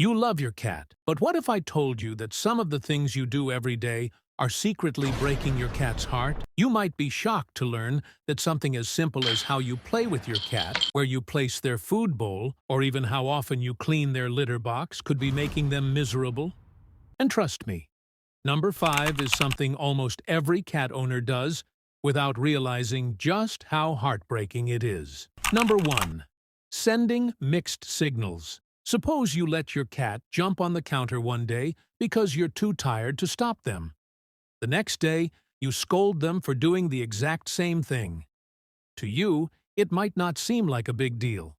You love your cat, but what if I told you that some of the things you do every day are secretly breaking your cat's heart? You might be shocked to learn that something as simple as how you play with your cat, where you place their food bowl, or even how often you clean their litter box could be making them miserable. And trust me, number 5 is something almost every cat owner does without realizing just how heartbreaking it is. Number 1. Sending mixed signals. Suppose you let your cat jump on the counter one day because you're too tired to stop them. The next day, you scold them for doing the exact same thing. To you, it might not seem like a big deal.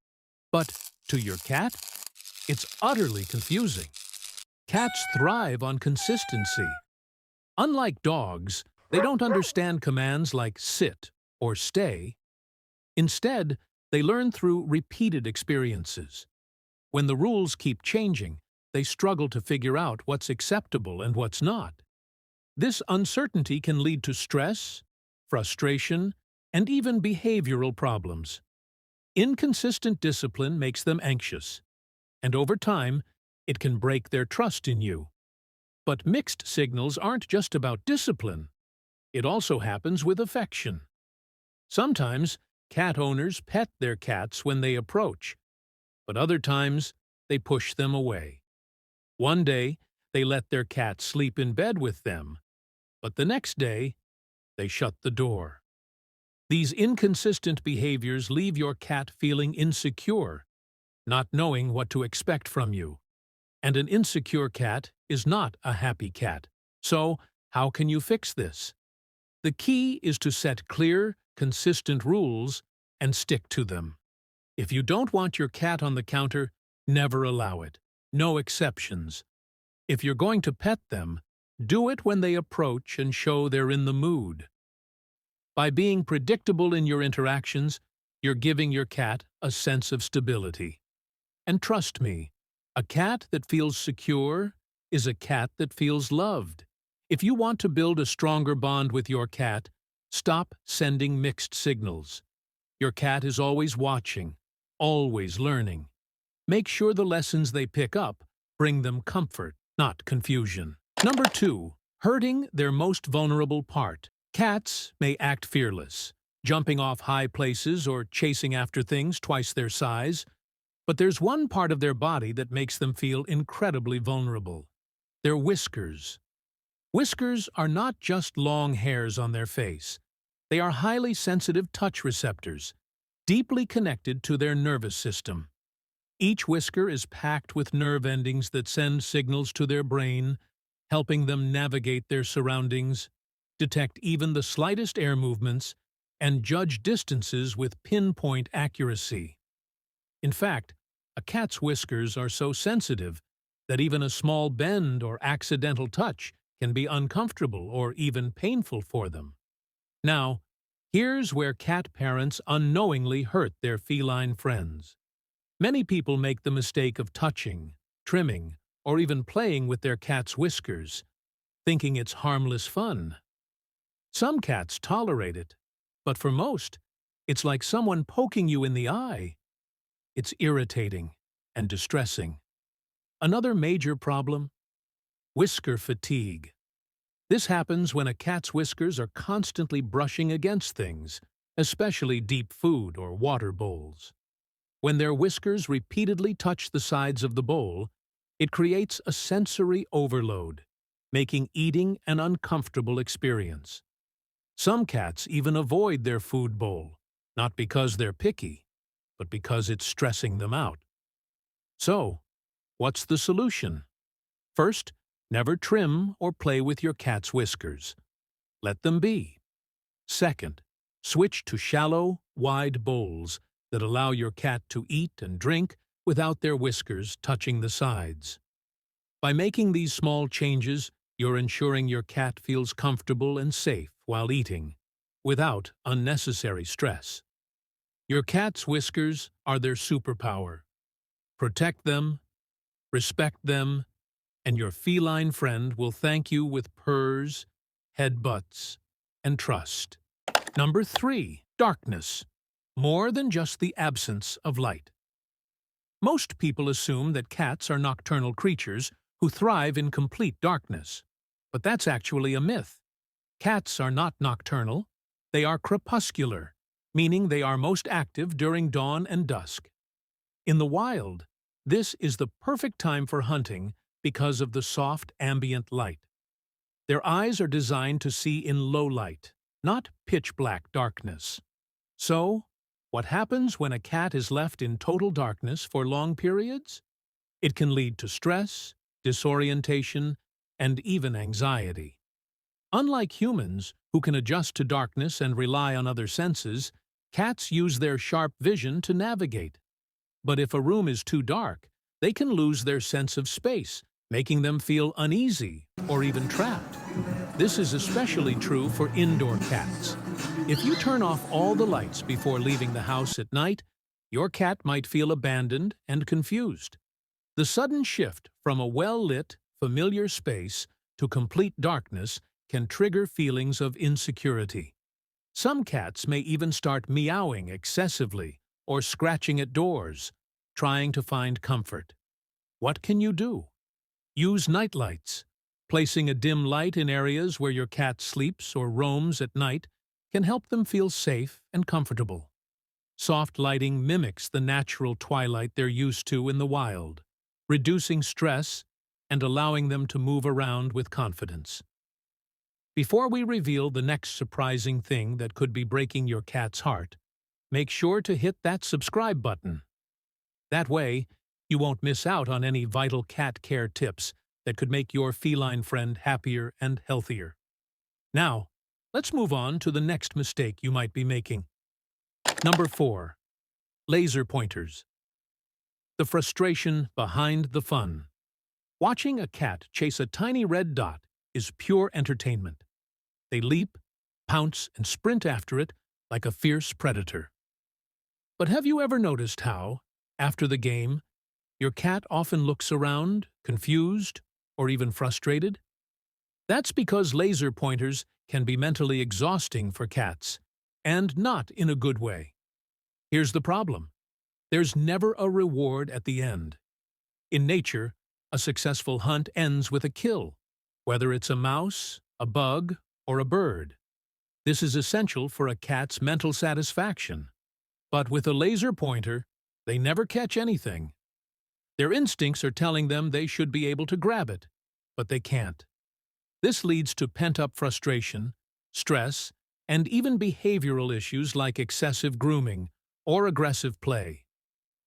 But to your cat, it's utterly confusing. Cats thrive on consistency. Unlike dogs, they don't understand commands like sit or stay. Instead, they learn through repeated experiences. When the rules keep changing, they struggle to figure out what's acceptable and what's not. This uncertainty can lead to stress, frustration, and even behavioral problems. Inconsistent discipline makes them anxious, and over time, it can break their trust in you. But mixed signals aren't just about discipline. It also happens with affection. Sometimes, cat owners pet their cats when they approach, but other times, they push them away. One day, they let their cat sleep in bed with them, but the next day, they shut the door. These inconsistent behaviors leave your cat feeling insecure, not knowing what to expect from you. And an insecure cat is not a happy cat. So, how can you fix this? The key is to set clear, consistent rules and stick to them. If you don't want your cat on the counter, never allow it. No exceptions. If you're going to pet them, do it when they approach and show they're in the mood. By being predictable in your interactions, you're giving your cat a sense of stability. And trust me, a cat that feels secure is a cat that feels loved. If you want to build a stronger bond with your cat, stop sending mixed signals. Your cat is always watching, always learning. Make sure the lessons they pick up bring them comfort, not confusion. Number 2. Hurting their most vulnerable part. Cats may act fearless, jumping off high places or chasing after things twice their size, but there's one part of their body that makes them feel incredibly vulnerable. Their whiskers. Whiskers are not just long hairs on their face. They are highly sensitive touch receptors, deeply connected to their nervous system. Each whisker is packed with nerve endings that send signals to their brain, helping them navigate their surroundings, detect even the slightest air movements, and judge distances with pinpoint accuracy. In fact, a cat's whiskers are so sensitive that even a small bend or accidental touch can be uncomfortable or even painful for them. Now, here's where cat parents unknowingly hurt their feline friends. Many people make the mistake of touching, trimming, or even playing with their cat's whiskers, thinking it's harmless fun. Some cats tolerate it, but for most, it's like someone poking you in the eye. It's irritating and distressing. Another major problem? Whisker fatigue. This happens when a cat's whiskers are constantly brushing against things, especially deep food or water bowls. When their whiskers repeatedly touch the sides of the bowl, it creates a sensory overload, making eating an uncomfortable experience. Some cats even avoid their food bowl, not because they're picky, but because it's stressing them out. So, what's the solution? First, never trim or play with your cat's whiskers. Let them be. Second, switch to shallow, wide bowls that allow your cat to eat and drink without their whiskers touching the sides. By making these small changes, you're ensuring your cat feels comfortable and safe while eating, without unnecessary stress. Your cat's whiskers are their superpower. Protect them, respect them, and your feline friend will thank you with purrs, headbutts, and trust. Number 3. Darkness. More than just the absence of light. Most people assume that cats are nocturnal creatures who thrive in complete darkness. But that's actually a myth. Cats are not nocturnal. They are crepuscular, meaning they are most active during dawn and dusk. In the wild, this is the perfect time for hunting because of the soft ambient light. Their eyes are designed to see in low light, not pitch-black darkness. So, what happens when a cat is left in total darkness for long periods? It can lead to stress, disorientation, and even anxiety. Unlike humans, who can adjust to darkness and rely on other senses, cats use their sharp vision to navigate. But if a room is too dark, they can lose their sense of space, making them feel uneasy or even trapped. This is especially true for indoor cats. If you turn off all the lights before leaving the house at night, your cat might feel abandoned and confused. The sudden shift from a well-lit, familiar space to complete darkness can trigger feelings of insecurity. Some cats may even start meowing excessively or scratching at doors, trying to find comfort. What can you do? Use nightlights. Placing a dim light in areas where your cat sleeps or roams at night can help them feel safe and comfortable. Soft lighting mimics the natural twilight they're used to in the wild, reducing stress and allowing them to move around with confidence. Before we reveal the next surprising thing that could be breaking your cat's heart, make sure to hit that subscribe button. That way, you won't miss out on any vital cat care tips that could make your feline friend happier and healthier. Now, let's move on to the next mistake you might be making. Number 4. Laser pointers. The frustration behind the fun. Watching a cat chase a tiny red dot is pure entertainment. They leap, pounce, and sprint after it like a fierce predator. But have you ever noticed how, after the game, your cat often looks around, confused, or even frustrated? That's because laser pointers can be mentally exhausting for cats, and not in a good way. Here's the problem. There's never a reward at the end. In nature, a successful hunt ends with a kill, whether it's a mouse, a bug, or a bird. This is essential for a cat's mental satisfaction. But with a laser pointer, they never catch anything. Their instincts are telling them they should be able to grab it, but they can't. This leads to pent-up frustration, stress, and even behavioral issues like excessive grooming or aggressive play.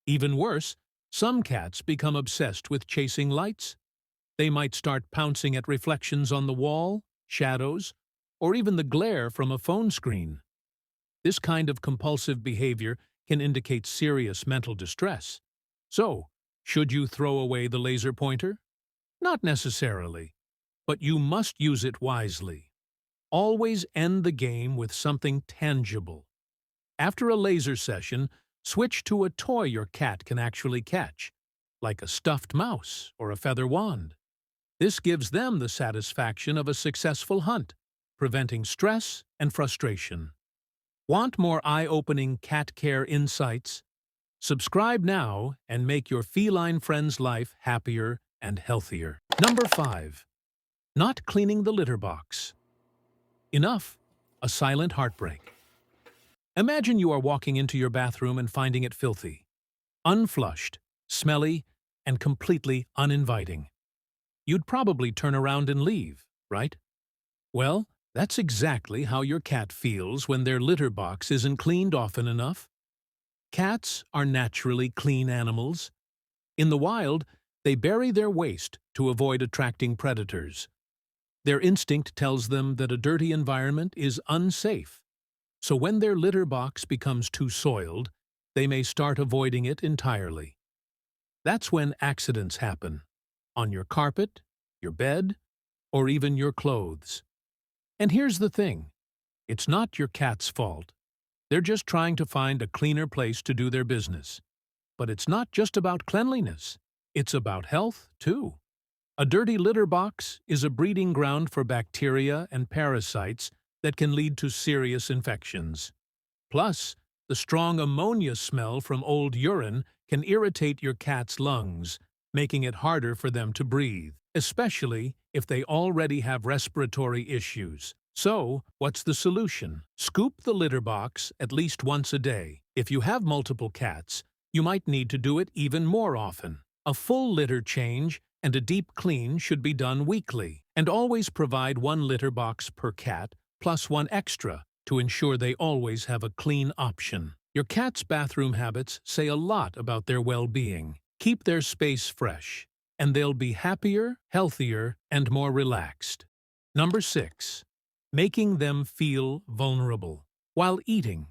Even worse, some cats become obsessed with chasing lights. They might start pouncing at reflections on the wall, shadows, or even the glare from a phone screen. This kind of compulsive behavior can indicate serious mental distress. So, should you throw away the laser pointer? Not necessarily, but you must use it wisely. Always end the game with something tangible. After a laser session, switch to a toy your cat can actually catch, like a stuffed mouse or a feather wand. This gives them the satisfaction of a successful hunt, preventing stress and frustration. Want more eye-opening cat care insights? Subscribe now and make your feline friend's life happier and healthier. Number 5. Not cleaning the litter box. Enough. A silent heartbreak. Imagine you are walking into your bathroom and finding it filthy, unflushed, smelly, and completely uninviting. You'd probably turn around and leave, right? Well, that's exactly how your cat feels when their litter box isn't cleaned often enough. Cats are naturally clean animals. In the wild, they bury their waste to avoid attracting predators. Their instinct tells them that a dirty environment is unsafe. So when their litter box becomes too soiled, they may start avoiding it entirely. That's when accidents happen, on your carpet, your bed, or even your clothes. And here's the thing, it's not your cat's fault. They're just trying to find a cleaner place to do their business. But it's not just about cleanliness, it's about health, too. A dirty litter box is a breeding ground for bacteria and parasites that can lead to serious infections. Plus, the strong ammonia smell from old urine can irritate your cat's lungs, making it harder for them to breathe, especially if they already have respiratory issues. So, what's the solution? Scoop the litter box at least once a day. If you have multiple cats, you might need to do it even more often. A full litter change and a deep clean should be done weekly, and always provide one litter box per cat, plus one extra, to ensure they always have a clean option. Your cat's bathroom habits say a lot about their well-being. Keep their space fresh, and they'll be happier, healthier, and more relaxed. Number 6. Making them feel vulnerable. While eating,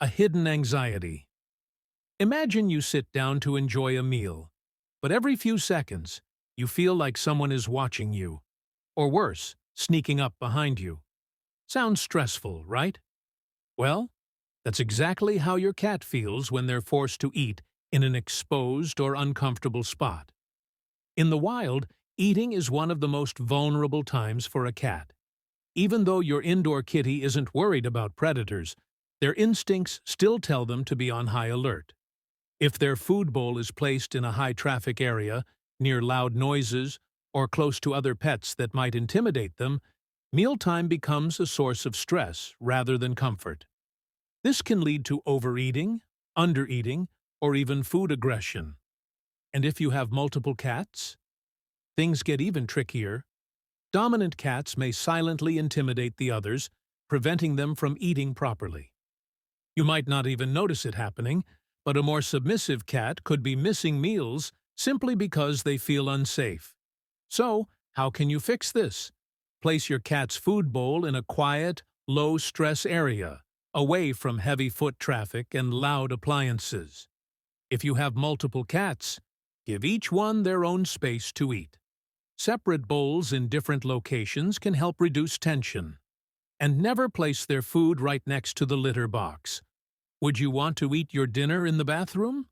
a hidden anxiety. Imagine you sit down to enjoy a meal, but every few seconds, you feel like someone is watching you, or worse, sneaking up behind you. Sounds stressful, right? Well, that's exactly how your cat feels when they're forced to eat in an exposed or uncomfortable spot. In the wild, eating is one of the most vulnerable times for a cat. Even though your indoor kitty isn't worried about predators, their instincts still tell them to be on high alert. If their food bowl is placed in a high-traffic area, near loud noises, or close to other pets that might intimidate them, mealtime becomes a source of stress rather than comfort. This can lead to overeating, undereating, or even food aggression. And if you have multiple cats, things get even trickier. Dominant cats may silently intimidate the others, preventing them from eating properly. You might not even notice it happening, but a more submissive cat could be missing meals simply because they feel unsafe. So, how can you fix this? Place your cat's food bowl in a quiet, low-stress area, away from heavy foot traffic and loud appliances. If you have multiple cats, give each one their own space to eat. Separate bowls in different locations can help reduce tension. And never place their food right next to the litter box. Would you want to eat your dinner in the bathroom?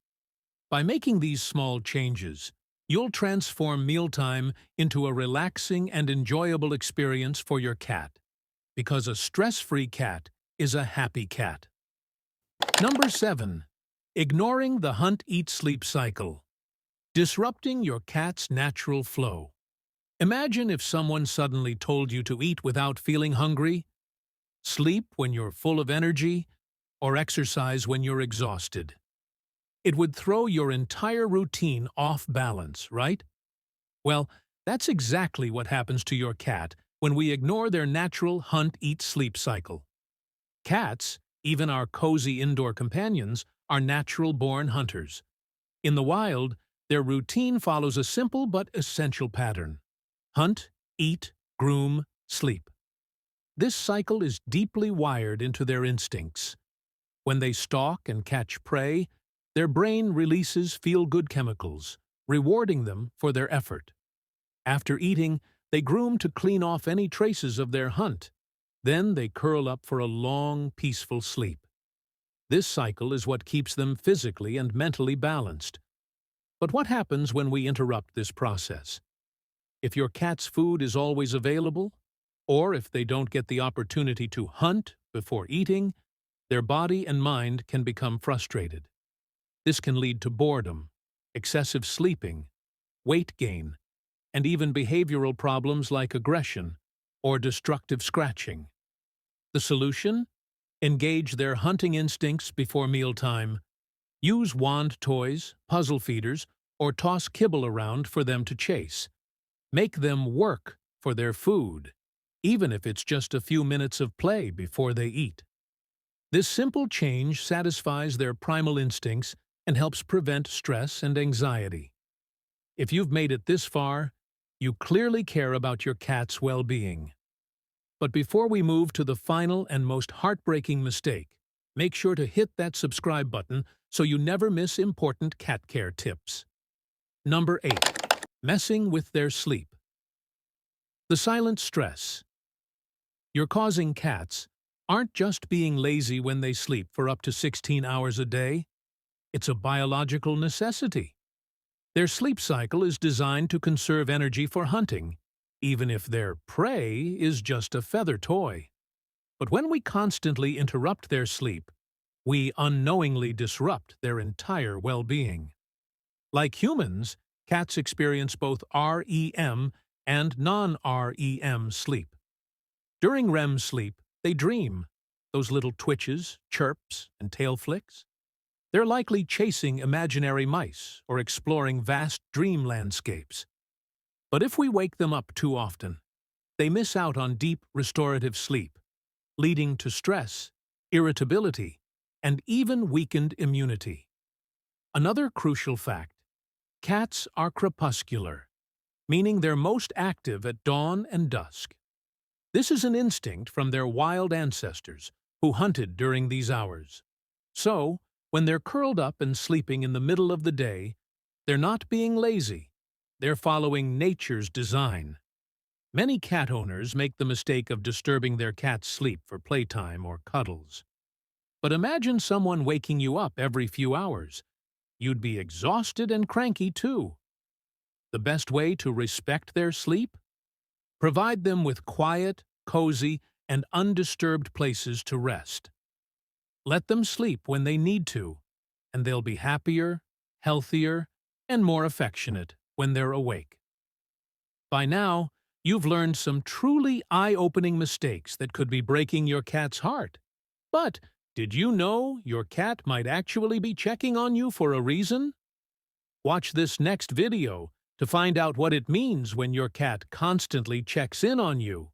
By making these small changes, you'll transform mealtime into a relaxing and enjoyable experience for your cat. Because a stress-free cat is a happy cat. Number 7. Ignoring the hunt-eat-sleep cycle. Disrupting your cat's natural flow. Imagine if someone suddenly told you to eat without feeling hungry, sleep when you're full of energy, or exercise when you're exhausted. It would throw your entire routine off balance, right? Well, that's exactly what happens to your cat when we ignore their natural hunt-eat-sleep cycle. Cats, even our cozy indoor companions, are natural-born hunters. In the wild, their routine follows a simple but essential pattern. Hunt, eat, groom, sleep. This cycle is deeply wired into their instincts. When they stalk and catch prey, their brain releases feel-good chemicals, rewarding them for their effort. After eating, they groom to clean off any traces of their hunt. Then they curl up for a long, peaceful sleep. This cycle is what keeps them physically and mentally balanced. But what happens when we interrupt this process? If your cat's food is always available, or if they don't get the opportunity to hunt before eating, their body and mind can become frustrated. This can lead to boredom, excessive sleeping, weight gain, and even behavioral problems like aggression or destructive scratching. The solution? Engage their hunting instincts before mealtime. Use wand toys, puzzle feeders, or toss kibble around for them to chase. Make them work for their food, even if it's just a few minutes of play before they eat. This simple change satisfies their primal instincts and helps prevent stress and anxiety. If you've made it this far, you clearly care about your cat's well-being. But before we move to the final and most heartbreaking mistake, make sure to hit that subscribe button so you never miss important cat care tips. Number 8. Messing with their sleep. The silent stress. You're causing cats aren't just being lazy when they sleep for up to 16 hours a day. It's a biological necessity. Their sleep cycle is designed to conserve energy for hunting, even if their prey is just a feather toy. But when we constantly interrupt their sleep, we unknowingly disrupt their entire well-being. Like humans, cats experience both REM and non-REM sleep. During REM sleep, they dream, those little twitches, chirps, and tail flicks. They're likely chasing imaginary mice or exploring vast dream landscapes. But if we wake them up too often, they miss out on deep restorative sleep, leading to stress, irritability, and even weakened immunity. Another crucial fact: cats are crepuscular, meaning they're most active at dawn and dusk. This is an instinct from their wild ancestors who hunted during these hours. So, when they're curled up and sleeping in the middle of the day, they're not being lazy. They're following nature's design. Many cat owners make the mistake of disturbing their cat's sleep for playtime or cuddles. But imagine someone waking you up every few hours. You'd be exhausted and cranky too. The best way to respect their sleep? Provide them with quiet, cozy, and undisturbed places to rest. Let them sleep when they need to, and they'll be happier, healthier, and more affectionate when they're awake. By now, you've learned some truly eye-opening mistakes that could be breaking your cat's heart. But did you know your cat might actually be checking on you for a reason? Watch this next video to find out what it means when your cat constantly checks in on you.